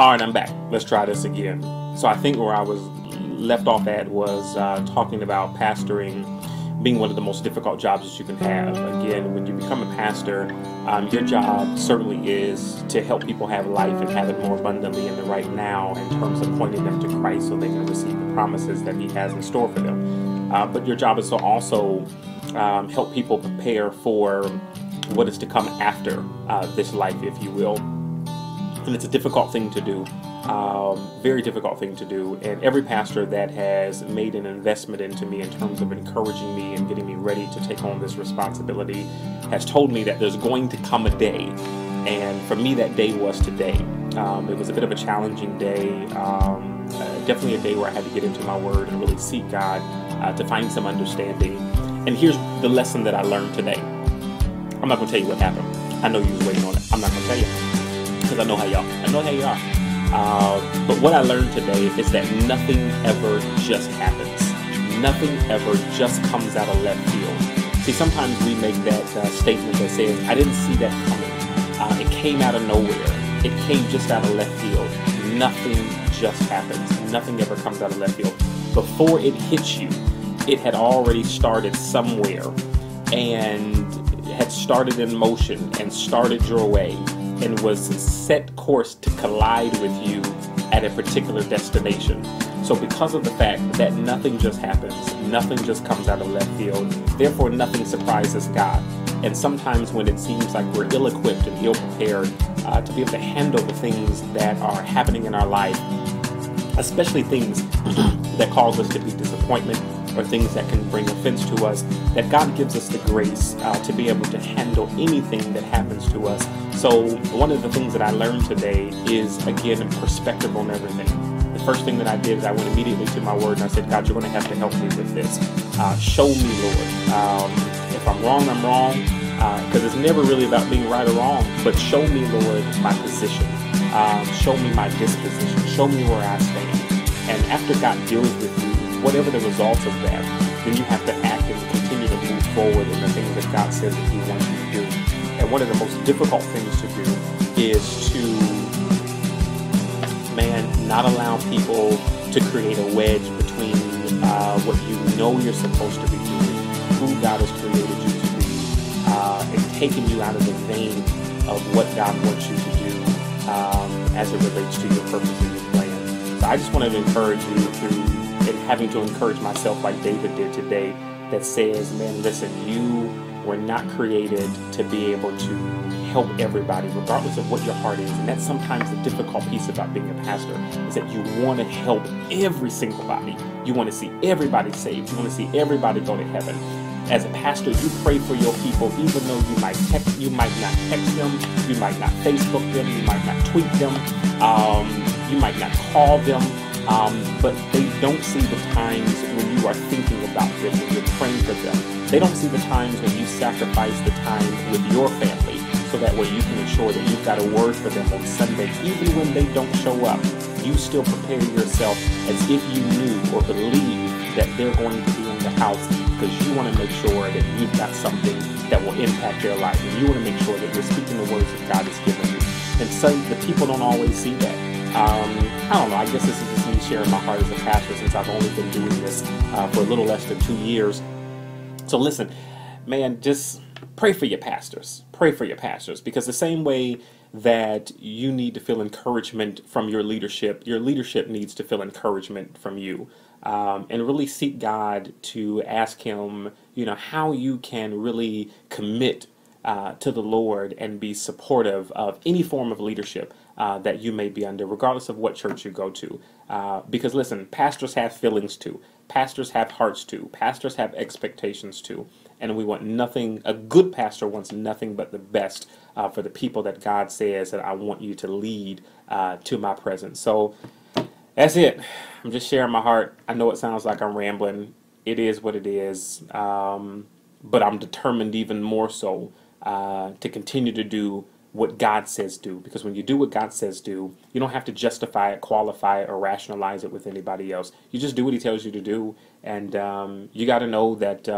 All right, I'm back. Let's try this again. So I think where I was left off at was talking about pastoring being one of the most difficult jobs that you can have. Again, when you become a pastor, your job certainly is to help people have life and have it more abundantly in the right now in terms of pointing them to Christ so they can receive the promises that He has in store for them. But your job is to also help people prepare for what is to come after this life, if you will. And it's a difficult thing to do, very difficult thing to do. And every pastor that has made an investment into me in terms of encouraging me and getting me ready to take on this responsibility has told me that there's going to come a day. And for me, that day was today. It was a bit of a challenging day, definitely a day where I had to get into my word and really seek God to find some understanding. And here's the lesson that I learned today. I'm not going to tell you what happened. I know you was waiting on it. I'm not going to tell you, because I know how you are. But what I learned today is that nothing ever just happens. Nothing ever just comes out of left field. See, sometimes we make that statement that says, I didn't see that coming. It came out of nowhere. It came just out of left field. Nothing just happens. Nothing ever comes out of left field. Before it hits you, it had already started somewhere and had started in motion and started your way, and was set course to collide with you at a particular destination. So because of the fact that nothing just happens, nothing just comes out of left field, therefore nothing surprises God. And sometimes when it seems like we're ill-equipped and ill-prepared to be able to handle the things that are happening in our life, especially things that cause us to be disappointment or things that can bring offense to us, that God gives us the grace to be able to handle anything that happens to us. So one of the things that I learned today is, again, perspective on everything. The first thing that I did is I went immediately to my word and I said, God, you're going to have to help me with this. Show me, Lord. If I'm wrong, I'm wrong, because it's never really about being right or wrong, but show me, Lord, my position. Show me my disposition. Show me where I stand. And after God deals with you, whatever the results of that, then you have to act and continue to move forward in the things that God says that He wants you to do. And one of the most difficult things to do is to, not allow people to create a wedge between what you know you're supposed to be doing, who God has created you to be, and taking you out of the vein of what God wants you to do as it relates to your purpose and your plan. So I just wanted to encourage you through and having to encourage myself like David did today, that says, man, listen, you were not created to be able to help everybody regardless of what your heart is. And that's sometimes the difficult piece about being a pastor, is that you want to help every single body. You want to see everybody saved. You want to see everybody go to heaven. As a pastor, you pray for your people, even though you might not text them, you might not Facebook them, you might not tweet them, you might not call them. But they don't see the times when you are thinking about them, when you're praying for them. They don't see the times when you sacrifice the time with your family, so that way you can ensure that you've got a word for them on Sunday. Even when they don't show up, you still prepare yourself as if you knew or believe that they're going to be in the house, because you want to make sure that you've got something that will impact their life. And you want to make sure that you're speaking the words that God has given you. And so the people don't always see that. I don't know, I guess this is just me sharing my heart as a pastor, since I've only been doing this for a little less than 2 years. So listen, man, just pray for your pastors. Pray for your pastors, because the same way that you need to feel encouragement from your leadership needs to feel encouragement from you. And really seek God to ask Him, how you can really commit to the Lord and be supportive of any form of leadership that you may be under, regardless of what church you go to. Because listen, pastors have feelings too. Pastors have hearts too. Pastors have expectations too. And we want nothing, a good pastor wants nothing but the best for the people that God says that I want you to lead to my presence. So that's it. I'm just sharing my heart. I know it sounds like I'm rambling. It is what it is. But I'm determined even more so to continue to do what God says do. Because when you do what God says do, you don't have to justify it, qualify it, or rationalize it with anybody else. You just do what He tells you to do. And you got to know that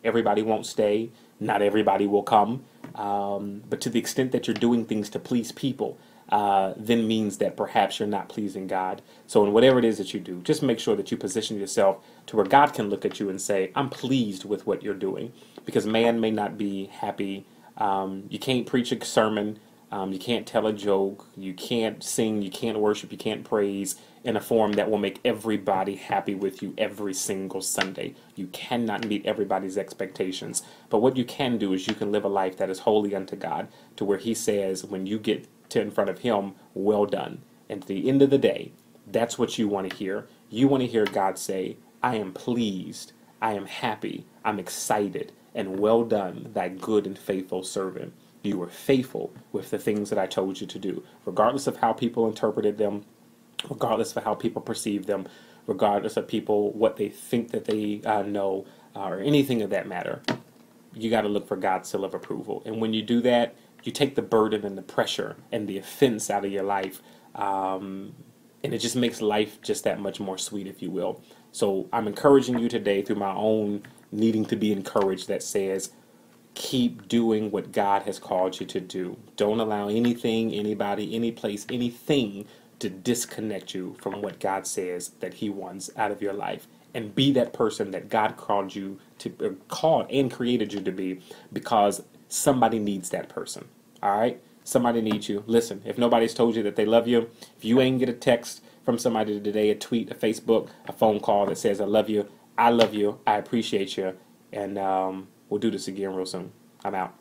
everybody won't stay. Not everybody will come. But to the extent that you're doing things to please people, then means that perhaps you're not pleasing God. So in whatever it is that you do, just make sure that you position yourself to where God can look at you and say, I'm pleased with what you're doing. Because man may not be happy. You can't preach a sermon. You can't tell a joke. You can't sing. You can't worship. You can't praise in a form that will make everybody happy with you every single Sunday. You cannot meet everybody's expectations. But what you can do is you can live a life that is holy unto God, to where he says when you get to in front of him, well done. And at the end of the day, that's what you want to hear. You want to hear God say, I am pleased, I am happy, I'm excited, and well done, thy good and faithful servant. You were faithful with the things that I told you to do, regardless of how people interpreted them, regardless of how people perceive them, regardless of people, what they think that they know, or anything of that matter. You got to look for God's seal of approval. And when you do that, you take the burden and the pressure and the offense out of your life. And it just makes life just that much more sweet, if you will. So I'm encouraging you today through my own needing to be encouraged that says, keep doing what God has called you to do. Don't allow anything, anybody, any place, anything to disconnect you from what God says that he wants out of your life. And be that person that God called you to, called and created you to be, because somebody needs that person. All right? Somebody needs you. Listen, if nobody's told you that they love you, if you ain't get a text from somebody today, a tweet, a Facebook, a phone call that says, I love you, I appreciate you, and we'll do this again real soon. I'm out.